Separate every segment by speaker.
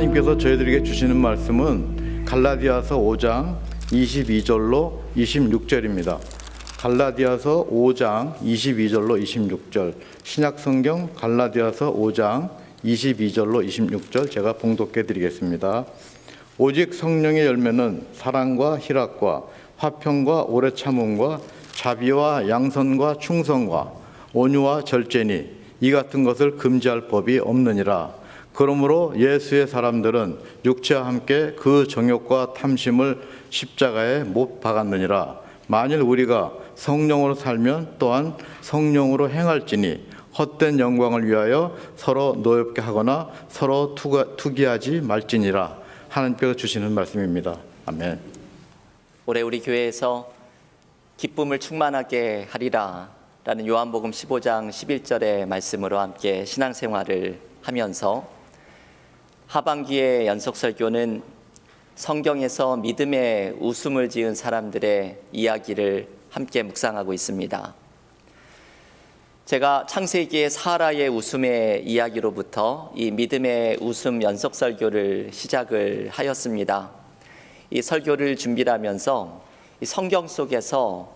Speaker 1: 하나님께서 저희들에게 주시는 말씀은 갈라디아서 5장 22절로 26절입니다. 갈라디아서 5장 22절로 26절, 신약성경 갈라디아서 5장 22절로 26절 제가 봉독해 드리겠습니다. 오직 성령의 열매는 사랑과 희락과 화평과 오래 참음과 자비와 양선과 충성과 온유와 절제니 이 같은 것을 금지할 법이 없느니라. 그러므로 예수의 사람들은 육체와 함께 그 정욕과 탐심을 십자가에 못 박았느니라. 만일 우리가 성령으로 살면 또한 성령으로 행할지니 헛된 영광을 위하여 서로 노엽게 하거나 서로 투기하지 말지니라. 하나님께서 주시는 말씀입니다. 아멘.
Speaker 2: 올해 우리 교회에서 기쁨을 충만하게 하리라 라는 요한복음 15장 11절의 말씀으로 함께 신앙생활을 하면서 하반기의 연속설교는 성경에서 믿음의 웃음을 지은 사람들의 이야기를 함께 묵상하고 있습니다. 제가 창세기의 사라의 웃음의 이야기로부터 이 믿음의 웃음 연속설교를 시작을 하였습니다. 이 설교를 준비를 하면서 이 성경 속에서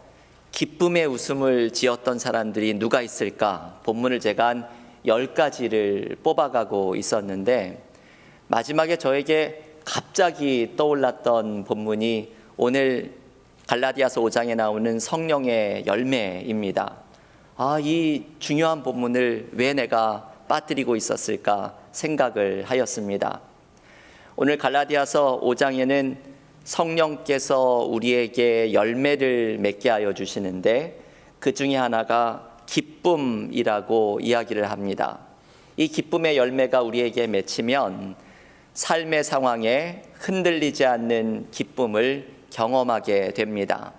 Speaker 2: 기쁨의 웃음을 지었던 사람들이 누가 있을까? 본문을 제가 한 10가지를 뽑아가고 있었는데 마지막에 저에게 갑자기 떠올랐던 본문이 오늘 갈라디아서 5장에 나오는 성령의 열매입니다. 이 중요한 본문을 왜 내가 빠뜨리고 있었을까 생각을 하였습니다. 오늘 갈라디아서 5장에는 성령께서 우리에게 열매를 맺게 하여 주시는데 그 중에 하나가 기쁨이라고 이야기를 합니다. 이 기쁨의 열매가 우리에게 맺히면 삶의 상황에 흔들리지 않는 기쁨을 경험하게 됩니다.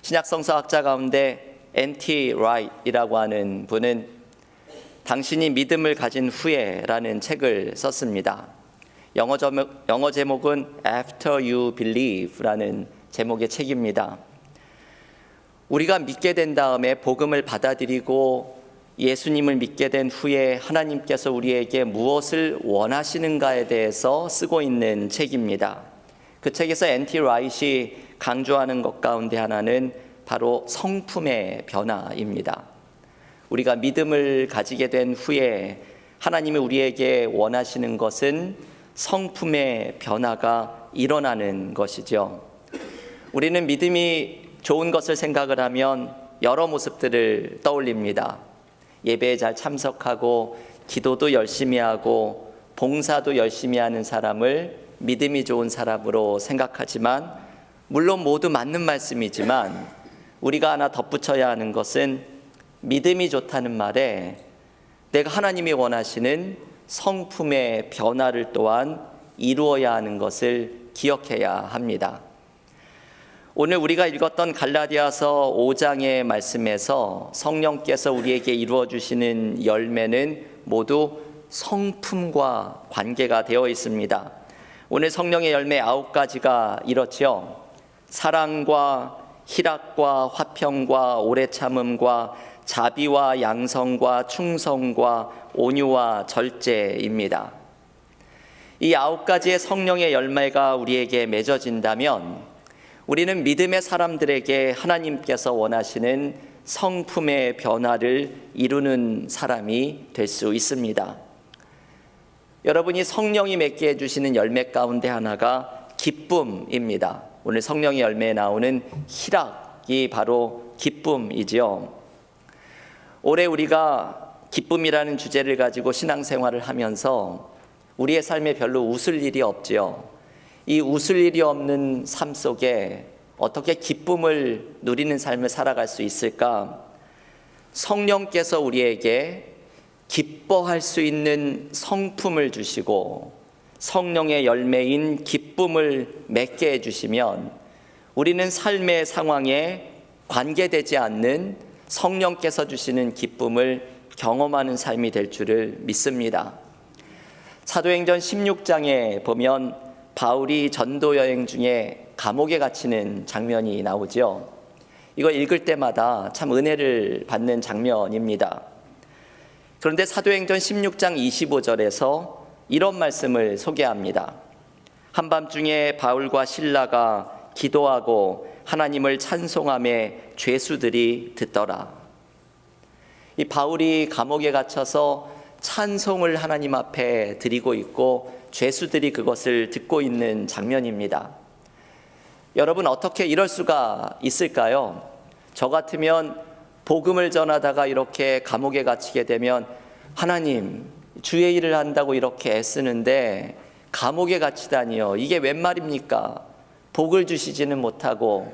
Speaker 2: 신약성서학자 가운데 N.T. Wright이라고 하는 분은 당신이 믿음을 가진 후에라는 책을 썼습니다. 영어 제목은 After You Believe라는 제목의 책입니다. 우리가 믿게 된 다음에 복음을 받아들이고 예수님을 믿게 된 후에 하나님께서 우리에게 무엇을 원하시는가에 대해서 쓰고 있는 책입니다. 그 책에서 N.T. 라이트이 강조하는 것 가운데 하나는 바로 성품의 변화입니다. 우리가 믿음을 가지게 된 후에 하나님이 우리에게 원하시는 것은 성품의 변화가 일어나는 것이죠. 우리는 믿음이 좋은 것을 생각을 하면 여러 모습들을 떠올립니다. 예배에 잘 참석하고 기도도 열심히 하고 봉사도 열심히 하는 사람을 믿음이 좋은 사람으로 생각하지만 물론 모두 맞는 말씀이지만 우리가 하나 덧붙여야 하는 것은 믿음이 좋다는 말에 내가 하나님이 원하시는 성품의 변화를 또한 이루어야 하는 것을 기억해야 합니다. 오늘 우리가 읽었던 갈라디아서 5장의 말씀에서 성령께서 우리에게 이루어 주시는 열매는 모두 성품과 관계가 되어 있습니다. 오늘 성령의 열매 9가지가 이렇지요. 사랑과 희락과 화평과 오래 참음과 자비와 양성과 충성과 온유와 절제입니다. 이 9가지의 성령의 열매가 우리에게 맺어진다면 우리는 믿음의 사람들에게 하나님께서 원하시는 성품의 변화를 이루는 사람이 될 수 있습니다. 여러분이 성령이 맺게 해주시는 열매 가운데 하나가 기쁨입니다. 오늘 성령의 열매에 나오는 희락이 바로 기쁨이지요. 올해 우리가 기쁨이라는 주제를 가지고 신앙생활을 하면서 우리의 삶에 별로 웃을 일이 없지요. 이 웃을 일이 없는 삶 속에 어떻게 기쁨을 누리는 삶을 살아갈 수 있을까? 성령께서 우리에게 기뻐할 수 있는 성품을 주시고 성령의 열매인 기쁨을 맺게 해주시면 우리는 삶의 상황에 관계되지 않는 성령께서 주시는 기쁨을 경험하는 삶이 될 줄을 믿습니다. 사도행전 16장에 보면 바울이 전도 여행 중에 감옥에 갇히는 장면이 나오죠. 이거 읽을 때마다 참 은혜를 받는 장면입니다. 그런데 사도행전 16장 25절에서 이런 말씀을 소개합니다. 한밤중에 바울과 실라가 기도하고 하나님을 찬송하며 죄수들이 듣더라. 이 바울이 감옥에 갇혀서 찬송을 하나님 앞에 드리고 있고 죄수들이 그것을 듣고 있는 장면입니다. 여러분, 어떻게 이럴 수가 있을까요? 저 같으면 복음을 전하다가 이렇게 감옥에 갇히게 되면 하나님, 주의 일을 한다고 이렇게 애쓰는데 감옥에 갇히다니요. 이게 웬 말입니까? 복을 주시지는 못하고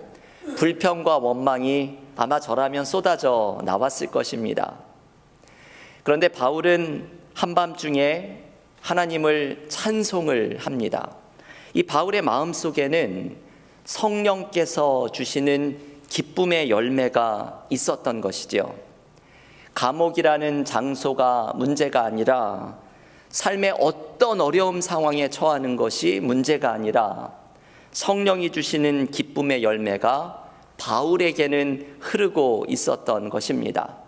Speaker 2: 불평과 원망이 아마 저라면 쏟아져 나왔을 것입니다. 그런데 바울은 한밤중에 하나님을 찬송을 합니다. 이 바울의 마음속에는 성령께서 주시는 기쁨의 열매가 있었던 것이죠. 감옥이라는 장소가 문제가 아니라 삶의 어떤 어려움 상황에 처하는 것이 문제가 아니라 성령이 주시는 기쁨의 열매가 바울에게는 흐르고 있었던 것입니다.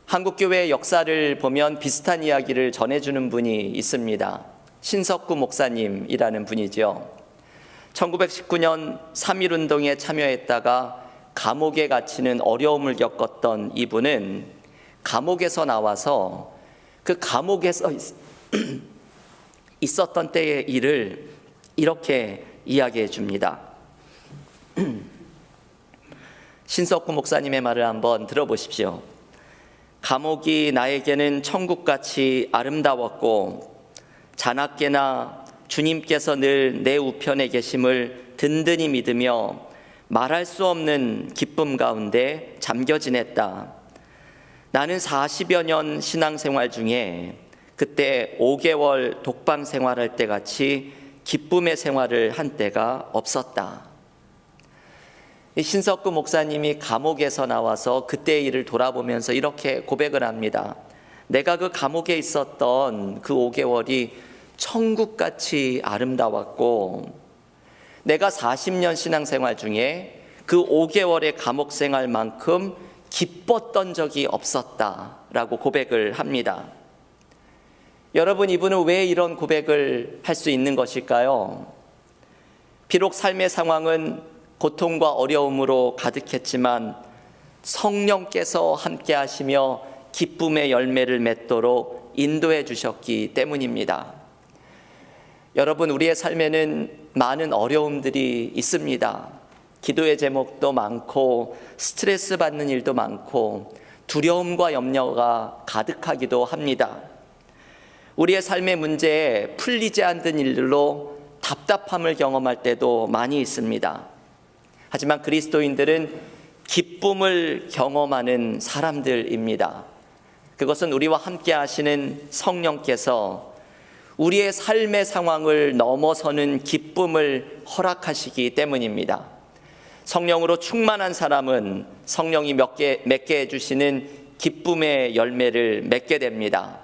Speaker 2: 한국교회의 역사를 보면 비슷한 이야기를 전해주는 분이 있습니다. 신석구 목사님이라는 분이죠. 1919년 3.1운동에 참여했다가 감옥에 갇히는 어려움을 겪었던 이분은 감옥에서 나와서 그 감옥에서 있었던 때의 일을 이렇게 이야기해 줍니다. 신석구 목사님의 말을 한번 들어보십시오. 감옥이 나에게는 천국같이 아름다웠고 자나깨나 주님께서 늘 내 우편에 계심을 든든히 믿으며 말할 수 없는 기쁨 가운데 잠겨 지냈다. 나는 40여 년 신앙생활 중에 그때 5개월 독방 생활할 때 같이 기쁨의 생활을 한 때가 없었다. 신석구 목사님이 감옥에서 나와서 그때의 일을 돌아보면서 이렇게 고백을 합니다. 내가 그 감옥에 있었던 그 5개월이 천국같이 아름다웠고 내가 40년 신앙생활 중에 그 5개월의 감옥 생활만큼 기뻤던 적이 없었다라고 고백을 합니다. 여러분, 이분은 왜 이런 고백을 할 수 있는 것일까요? 비록 삶의 상황은 고통과 어려움으로 가득했지만 성령께서 함께 하시며 기쁨의 열매를 맺도록 인도해 주셨기 때문입니다. 여러분, 우리의 삶에는 많은 어려움들이 있습니다. 기도의 제목도 많고 스트레스 받는 일도 많고 두려움과 염려가 가득하기도 합니다. 우리의 삶의 문제에 풀리지 않는 일들로 답답함을 경험할 때도 많이 있습니다. 하지만 그리스도인들은 기쁨을 경험하는 사람들입니다. 그것은 우리와 함께 하시는 성령께서 우리의 삶의 상황을 넘어서는 기쁨을 허락하시기 때문입니다. 성령으로 충만한 사람은 성령이 맺게 해주시는 기쁨의 열매를 맺게 됩니다.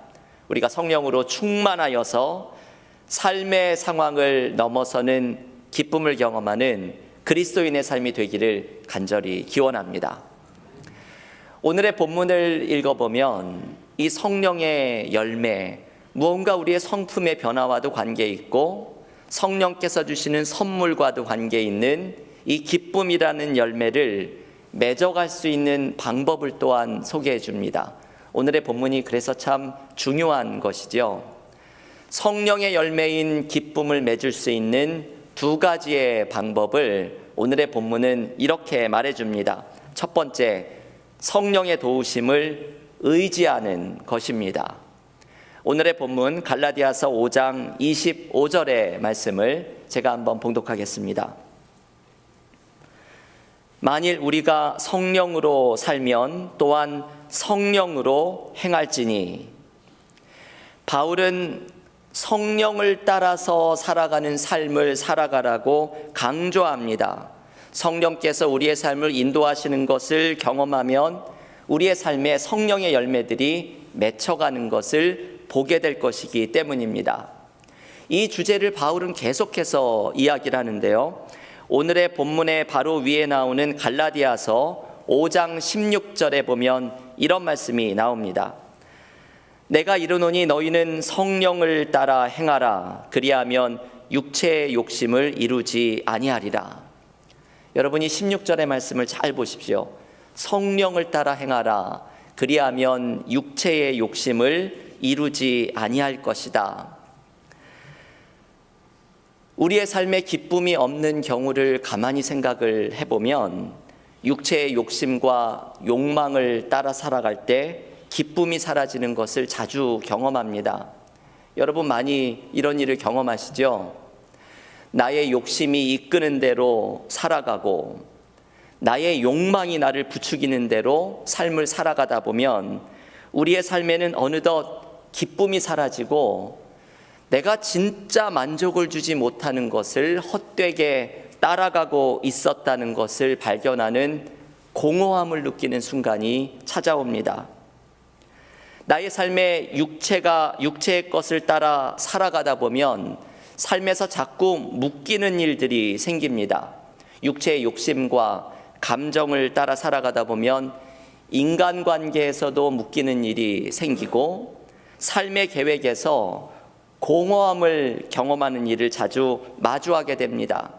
Speaker 2: 우리가 성령으로 충만하여서 삶의 상황을 넘어서는 기쁨을 경험하는 그리스도인의 삶이 되기를 간절히 기원합니다. 오늘의 본문을 읽어보면 이 성령의 열매, 무언가 우리의 성품의 변화와도 관계 있고 성령께서 주시는 선물과도 관계 있는 이 기쁨이라는 열매를 맺어갈 수 있는 방법을 또한 소개해 줍니다. 오늘의 본문이 그래서 참 중요한 것이죠. 성령의 열매인 기쁨을 맺을 수 있는 두 가지의 방법을 오늘의 본문은 이렇게 말해줍니다. 첫 번째, 성령의 도우심을 의지하는 것입니다. 오늘의 본문 갈라디아서 5장 25절의 말씀을 제가 한번 봉독하겠습니다. 만일 우리가 성령으로 살면 또한 성령으로 행할지니. 바울은 성령을 따라서 살아가는 삶을 살아가라고 강조합니다. 성령께서 우리의 삶을 인도하시는 것을 경험하면 우리의 삶에 성령의 열매들이 맺혀가는 것을 보게 될 것이기 때문입니다. 이 주제를 바울은 계속해서 이야기를 하는데요. 오늘의 본문의 바로 위에 나오는 갈라디아서 5장 16절에 보면 이런 말씀이 나옵니다. 내가 이르노니 너희는 성령을 따라 행하라. 그리하면 육체의 욕심을 이루지 아니하리라. 여러분이 16절의 말씀을 잘 보십시오. 성령을 따라 행하라. 그리하면 육체의 욕심을 이루지 아니할 것이다. 우리의 삶에 기쁨이 없는 경우를 가만히 생각을 해보면 육체의 욕심과 욕망을 따라 살아갈 때 기쁨이 사라지는 것을 자주 경험합니다. 여러분 많이 이런 일을 경험하시죠? 나의 욕심이 이끄는 대로 살아가고 나의 욕망이 나를 부추기는 대로 삶을 살아가다 보면 우리의 삶에는 어느덧 기쁨이 사라지고 내가 진짜 만족을 주지 못하는 것을 헛되게 따라가고 있었다는 것을 발견하는 공허함을 느끼는 순간이 찾아옵니다. 나의 삶에 육체의 것을 따라 살아가다 보면 삶에서 자꾸 묶이는 일들이 생깁니다. 육체의 욕심과 감정을 따라 살아가다 보면 인간관계에서도 묶이는 일이 생기고 삶의 계획에서 공허함을 경험하는 일을 자주 마주하게 됩니다.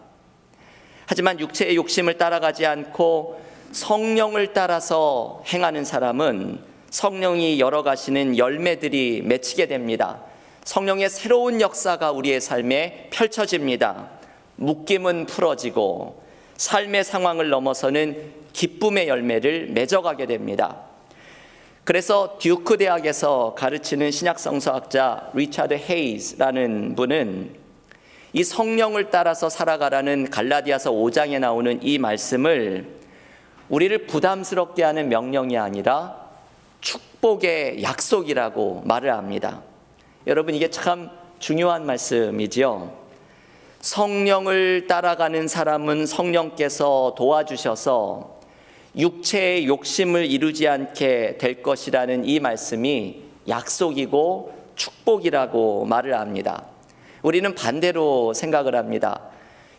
Speaker 2: 하지만 육체의 욕심을 따라가지 않고 성령을 따라서 행하는 사람은 성령이 열어가시는 열매들이 맺히게 됩니다. 성령의 새로운 역사가 우리의 삶에 펼쳐집니다. 묶임은 풀어지고 삶의 상황을 넘어서는 기쁨의 열매를 맺어가게 됩니다. 그래서 듀크 대학에서 가르치는 신약성서학자 리차드 헤이즈라는 분은 이 성령을 따라서 살아가라는 갈라디아서 5장에 나오는 이 말씀을 우리를 부담스럽게 하는 명령이 아니라 축복의 약속이라고 말을 합니다. 여러분 이게 참 중요한 말씀이지요. 성령을 따라가는 사람은 성령께서 도와주셔서 육체의 욕심을 이루지 않게 될 것이라는 이 말씀이 약속이고 축복이라고 말을 합니다. 우리는 반대로 생각을 합니다.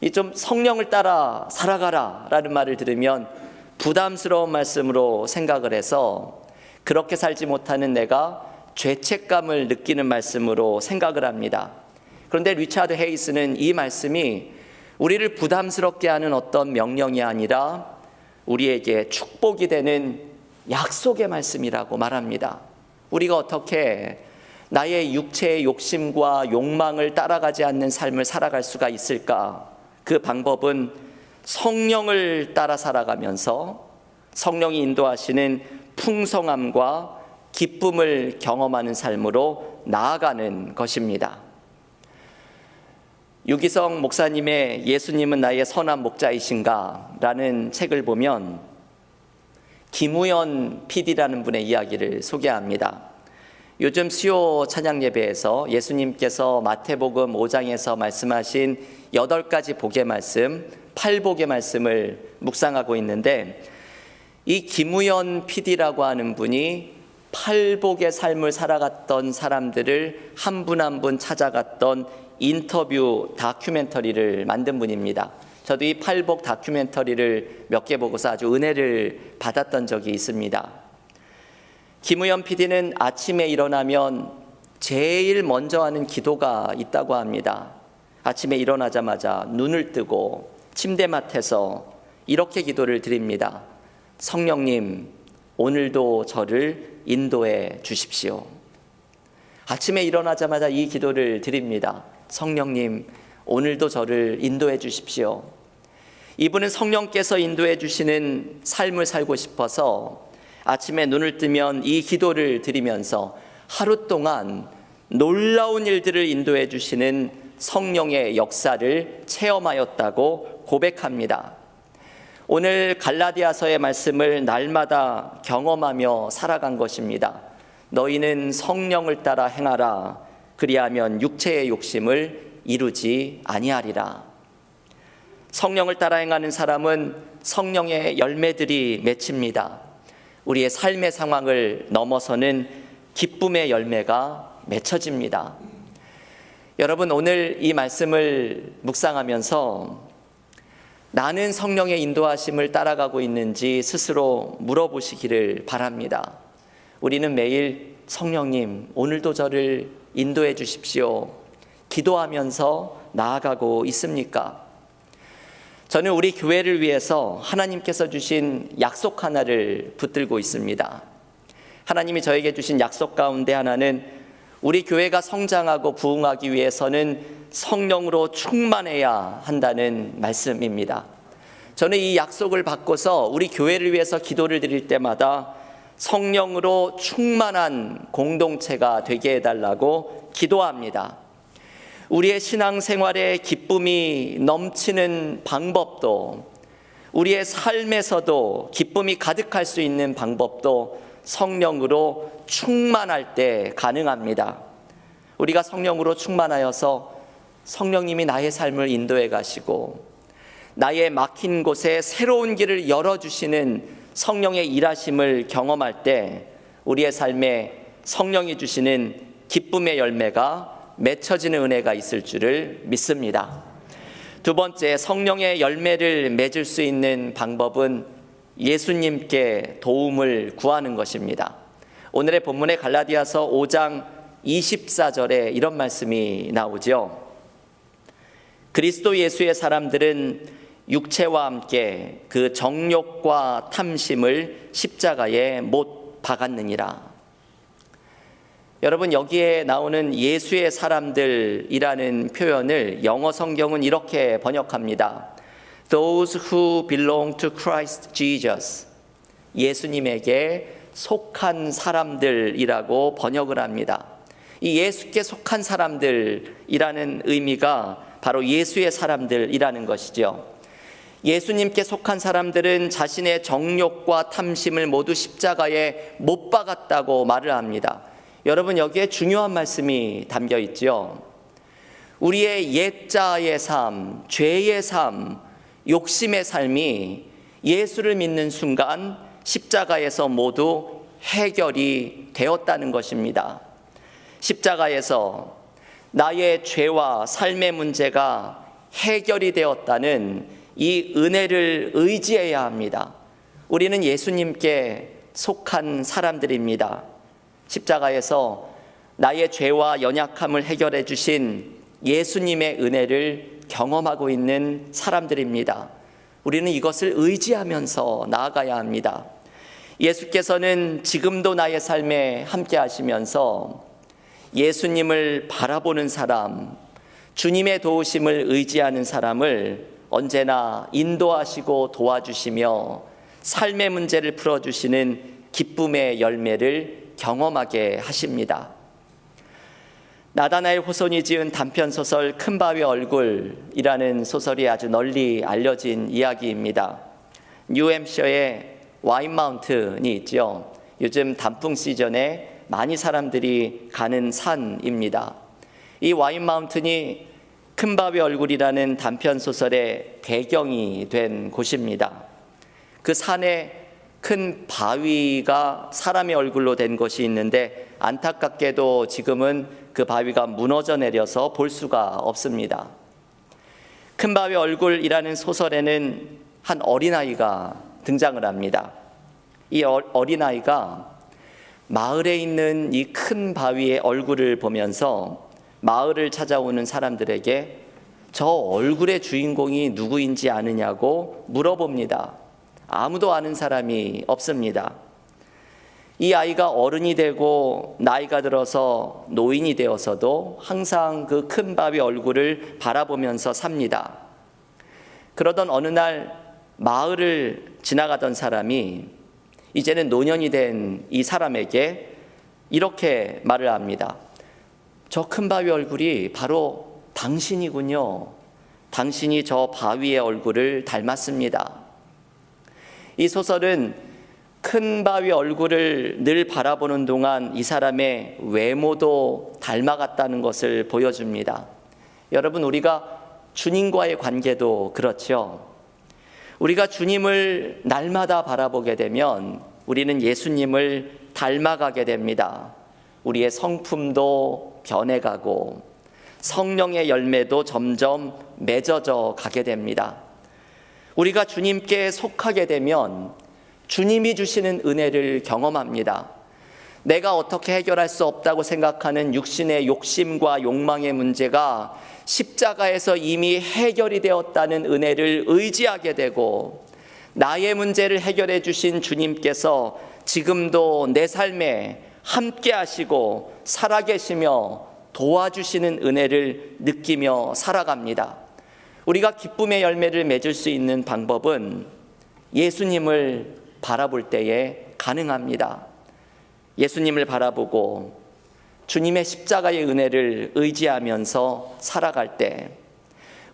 Speaker 2: 이 좀 성령을 따라 살아가라 라는 말을 들으면 부담스러운 말씀으로 생각을 해서 그렇게 살지 못하는 내가 죄책감을 느끼는 말씀으로 생각을 합니다. 그런데 리차드 헤이스는 이 말씀이 우리를 부담스럽게 하는 어떤 명령이 아니라 우리에게 축복이 되는 약속의 말씀이라고 말합니다. 우리가 어떻게 나의 육체의 욕심과 욕망을 따라가지 않는 삶을 살아갈 수가 있을까? 그 방법은 성령을 따라 살아가면서 성령이 인도하시는 풍성함과 기쁨을 경험하는 삶으로 나아가는 것입니다. 유기성 목사님의 예수님은 나의 선한 목자이신가? 라는 책을 보면 김우연 PD라는 분의 이야기를 소개합니다. 요즘 수요 찬양 예배에서 예수님께서 마태복음 5장에서 말씀하신 8가지 복의 말씀, 8복의 말씀을 묵상하고 있는데 이 김우연 PD라고 하는 분이 8복의 삶을 살아갔던 사람들을 한 분 한 분 찾아갔던 인터뷰 다큐멘터리를 만든 분입니다. 저도 이 8복 다큐멘터리를 몇 개 보고서 아주 은혜를 받았던 적이 있습니다. 김우연 PD는 아침에 일어나면 제일 먼저 하는 기도가 있다고 합니다. 아침에 일어나자마자 눈을 뜨고 침대맡에서 이렇게 기도를 드립니다. 성령님, 오늘도 저를 인도해 주십시오. 아침에 일어나자마자 이 기도를 드립니다. 성령님, 오늘도 저를 인도해 주십시오. 이분은 성령께서 인도해 주시는 삶을 살고 싶어서 아침에 눈을 뜨면 이 기도를 드리면서 하루 동안 놀라운 일들을 인도해 주시는 성령의 역사를 체험하였다고 고백합니다. 오늘 갈라디아서의 말씀을 날마다 경험하며 살아간 것입니다. 너희는 성령을 따라 행하라. 그리하면 육체의 욕심을 이루지 아니하리라. 성령을 따라 행하는 사람은 성령의 열매들이 맺힙니다. 우리의 삶의 상황을 넘어서는 기쁨의 열매가 맺혀집니다. 여러분 오늘 이 말씀을 묵상하면서 나는 성령의 인도하심을 따라가고 있는지 스스로 물어보시기를 바랍니다. 우리는 매일 성령님, 오늘도 저를 인도해 주십시오. 기도하면서 나아가고 있습니까? 저는 우리 교회를 위해서 하나님께서 주신 약속 하나를 붙들고 있습니다. 하나님이 저에게 주신 약속 가운데 하나는 우리 교회가 성장하고 부흥하기 위해서는 성령으로 충만해야 한다는 말씀입니다. 저는 이 약속을 받고서 우리 교회를 위해서 기도를 드릴 때마다 성령으로 충만한 공동체가 되게 해달라고 기도합니다. 우리의 신앙생활에 기쁨이 넘치는 방법도, 우리의 삶에서도 기쁨이 가득할 수 있는 방법도 성령으로 충만할 때 가능합니다. 우리가 성령으로 충만하여서 성령님이 나의 삶을 인도해 가시고 나의 막힌 곳에 새로운 길을 열어주시는 성령의 일하심을 경험할 때 우리의 삶에 성령이 주시는 기쁨의 열매가 맺혀지는 은혜가 있을 줄을 믿습니다. 두 번째, 성령의 열매를 맺을 수 있는 방법은 예수님께 도움을 구하는 것입니다. 오늘의 본문의 갈라디아서 5장 24절에 이런 말씀이 나오죠. 그리스도 예수의 사람들은 육체와 함께 그 정욕과 탐심을 십자가에 못 박았느니라. 여러분, 여기에 나오는 예수의 사람들이라는 표현을 영어 성경은 이렇게 번역합니다. Those who belong to Christ Jesus. 예수님에게 속한 사람들이라고 번역을 합니다. 이 예수께 속한 사람들이라는 의미가 바로 예수의 사람들이라는 것이죠. 예수님께 속한 사람들은 자신의 정욕과 탐심을 모두 십자가에 못 박았다고 말을 합니다. 여러분, 여기에 중요한 말씀이 담겨 있죠. 우리의 옛자의 삶, 죄의 삶, 욕심의 삶이 예수를 믿는 순간 십자가에서 모두 해결이 되었다는 것입니다. 십자가에서 나의 죄와 삶의 문제가 해결이 되었다는 이 은혜를 의지해야 합니다. 우리는 예수님께 속한 사람들입니다. 십자가에서 나의 죄와 연약함을 해결해 주신 예수님의 은혜를 경험하고 있는 사람들입니다. 우리는 이것을 의지하면서 나아가야 합니다. 예수께서는 지금도 나의 삶에 함께 하시면서 예수님을 바라보는 사람, 주님의 도우심을 의지하는 사람을 언제나 인도하시고 도와주시며 삶의 문제를 풀어주시는 기쁨의 열매를 경험하게 하십니다. 나다나엘 호손이 지은 단편소설 큰바위 얼굴이라는 소설이 아주 널리 알려진 이야기입니다. 뉴햄셔에 와인 마운틴이 있죠. 요즘 단풍 시즌에 많이 사람들이 가는 산입니다. 이 와인 마운틴이 큰바위 얼굴이라는 단편소설의 배경이 된 곳입니다. 그 산에 큰 바위가 사람의 얼굴로 된 것이 있는데 안타깝게도 지금은 그 바위가 무너져 내려서 볼 수가 없습니다. 큰바위 얼굴이라는 소설에는 한 어린아이가 등장을 합니다. 이 어린아이가 마을에 있는 이 큰 바위의 얼굴을 보면서 마을을 찾아오는 사람들에게 저 얼굴의 주인공이 누구인지 아느냐고 물어봅니다. 아무도 아는 사람이 없습니다. 이 아이가 어른이 되고 나이가 들어서 노인이 되어서도 항상 그 큰 바위 얼굴을 바라보면서 삽니다. 그러던 어느 날 마을을 지나가던 사람이 이제는 노년이 된 이 사람에게 이렇게 말을 합니다. 저 큰 바위 얼굴이 바로 당신이군요. 당신이 저 바위의 얼굴을 닮았습니다. 이 소설은 큰 바위 얼굴을 늘 바라보는 동안 이 사람의 외모도 닮아갔다는 것을 보여줍니다. 여러분, 우리가 주님과의 관계도 그렇죠. 우리가 주님을 날마다 바라보게 되면 우리는 예수님을 닮아가게 됩니다. 우리의 성품도 변해가고 성령의 열매도 점점 맺어져 가게 됩니다. 우리가 주님께 속하게 되면 주님이 주시는 은혜를 경험합니다. 내가 어떻게 해결할 수 없다고 생각하는 육신의 욕심과 욕망의 문제가 십자가에서 이미 해결이 되었다는 은혜를 의지하게 되고, 나의 문제를 해결해 주신 주님께서 지금도 내 삶에 함께 하시고 살아계시며 도와주시는 은혜를 느끼며 살아갑니다. 우리가 기쁨의 열매를 맺을 수 있는 방법은 예수님을 바라볼 때에 가능합니다. 예수님을 바라보고 주님의 십자가의 은혜를 의지하면서 살아갈 때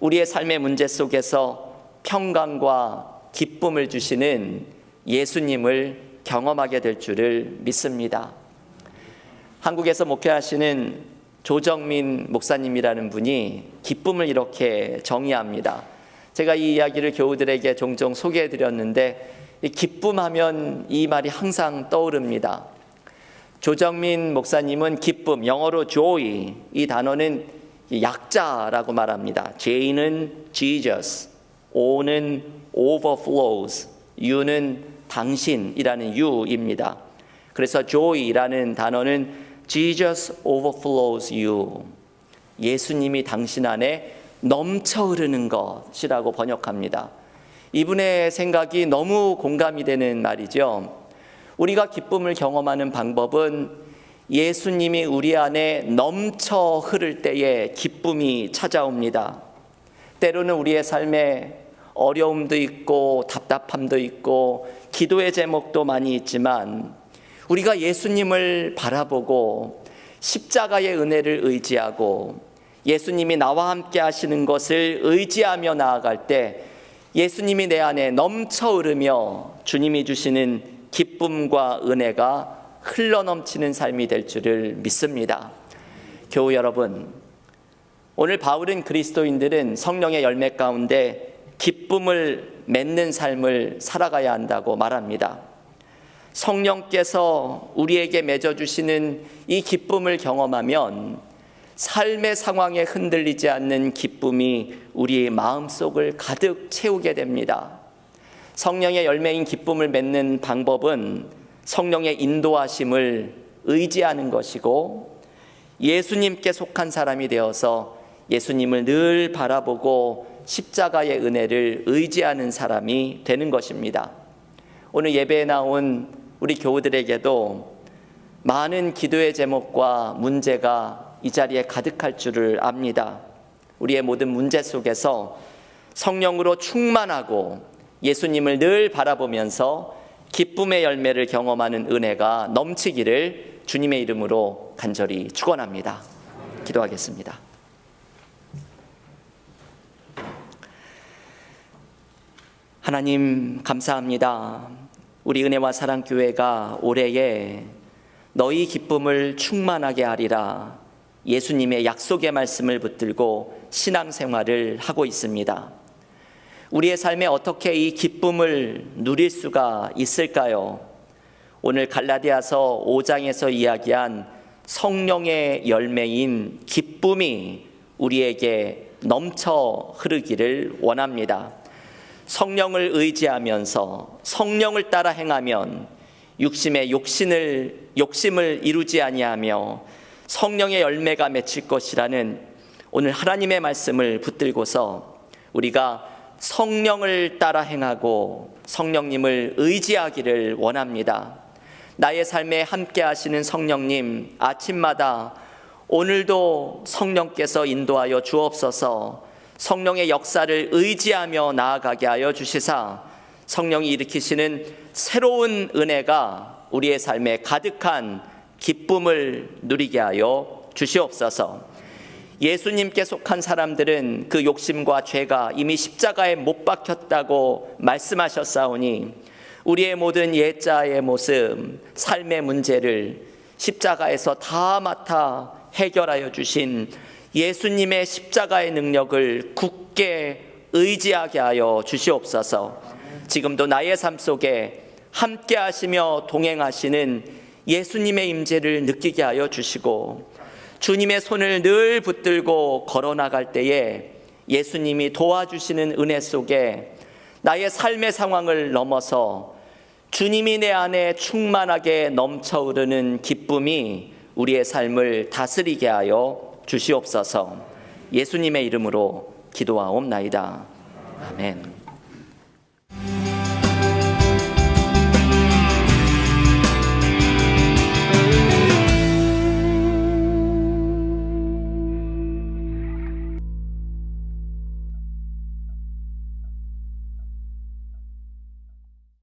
Speaker 2: 우리의 삶의 문제 속에서 평강과 기쁨을 주시는 예수님을 경험하게 될 줄을 믿습니다. 한국에서 목회하시는 조정민 목사님이라는 분이 기쁨을 이렇게 정의합니다. 제가 이 이야기를 교우들에게 종종 소개해 드렸는데, 기쁨하면 이 말이 항상 떠오릅니다. 조정민 목사님은 기쁨, 영어로 joy, 이 단어는 약자라고 말합니다. J는 Jesus, O는 overflows, U는 당신이라는 U입니다. 그래서 joy라는 단어는 Jesus overflows you, 예수님이 당신 안에 넘쳐 흐르는 것이라고 번역합니다. 이분의 생각이 너무 공감이 되는 말이죠. 우리가 기쁨을 경험하는 방법은 예수님이 우리 안에 넘쳐 흐를 때에 기쁨이 찾아옵니다. 때로는 우리의 삶에 어려움도 있고 답답함도 있고 기도의 제목도 많이 있지만, 우리가 예수님을 바라보고 십자가의 은혜를 의지하고 예수님이 나와 함께 하시는 것을 의지하며 나아갈 때 예수님이 내 안에 넘쳐 흐르며 주님이 주시는 기쁨과 은혜가 흘러넘치는 삶이 될 줄을 믿습니다. 교우 여러분, 오늘 바울은 그리스도인들은 성령의 열매 가운데 기쁨을 맺는 삶을 살아가야 한다고 말합니다. 성령께서 우리에게 맺어주시는 이 기쁨을 경험하면 삶의 상황에 흔들리지 않는 기쁨이 우리의 마음속을 가득 채우게 됩니다. 성령의 열매인 기쁨을 맺는 방법은 성령의 인도하심을 의지하는 것이고, 예수님께 속한 사람이 되어서 예수님을 늘 바라보고 십자가의 은혜를 의지하는 사람이 되는 것입니다. 오늘 예배에 나온 우리 교우들에게도 많은 기도의 제목과 문제가 이 자리에 가득할 줄을 압니다. 우리의 모든 문제 속에서 성령으로 충만하고 예수님을 늘 바라보면서 기쁨의 열매를 경험하는 은혜가 넘치기를 주님의 이름으로 간절히 축원합니다. 기도하겠습니다. 하나님 감사합니다. 우리 은혜와 사랑교회가 올해에 너희 기쁨을 충만하게 하리라 예수님의 약속의 말씀을 붙들고 신앙생활을 하고 있습니다. 우리의 삶에 어떻게 이 기쁨을 누릴 수가 있을까요? 오늘 갈라디아서 5장에서 이야기한 성령의 열매인 기쁨이 우리에게 넘쳐 흐르기를 원합니다. 성령을 의지하면서 성령을 따라 행하면 육심의 욕심을 이루지 아니하며 성령의 열매가 맺힐 것이라는 오늘 하나님의 말씀을 붙들고서 우리가 성령을 따라 행하고 성령님을 의지하기를 원합니다. 나의 삶에 함께 하시는 성령님, 아침마다 오늘도 성령께서 인도하여 주옵소서. 성령의 역사를 의지하며 나아가게 하여 주시사 성령이 일으키시는 새로운 은혜가 우리의 삶에 가득한 기쁨을 누리게 하여 주시옵소서. 예수님께 속한 사람들은 그 욕심과 죄가 이미 십자가에 못 박혔다고 말씀하셨사오니 우리의 모든 옛자의 모습, 삶의 문제를 십자가에서 다 맡아 해결하여 주신 예수님의 십자가의 능력을 굳게 의지하게 하여 주시옵소서. 지금도 나의 삶 속에 함께 하시며 동행하시는 예수님의 임재를 느끼게 하여 주시고 주님의 손을 늘 붙들고 걸어나갈 때에 예수님이 도와주시는 은혜 속에 나의 삶의 상황을 넘어서 주님이 내 안에 충만하게 넘쳐 흐르는 기쁨이 우리의 삶을 다스리게 하여 주시옵소서. 예수님의 이름으로 기도하옵나이다. 아멘.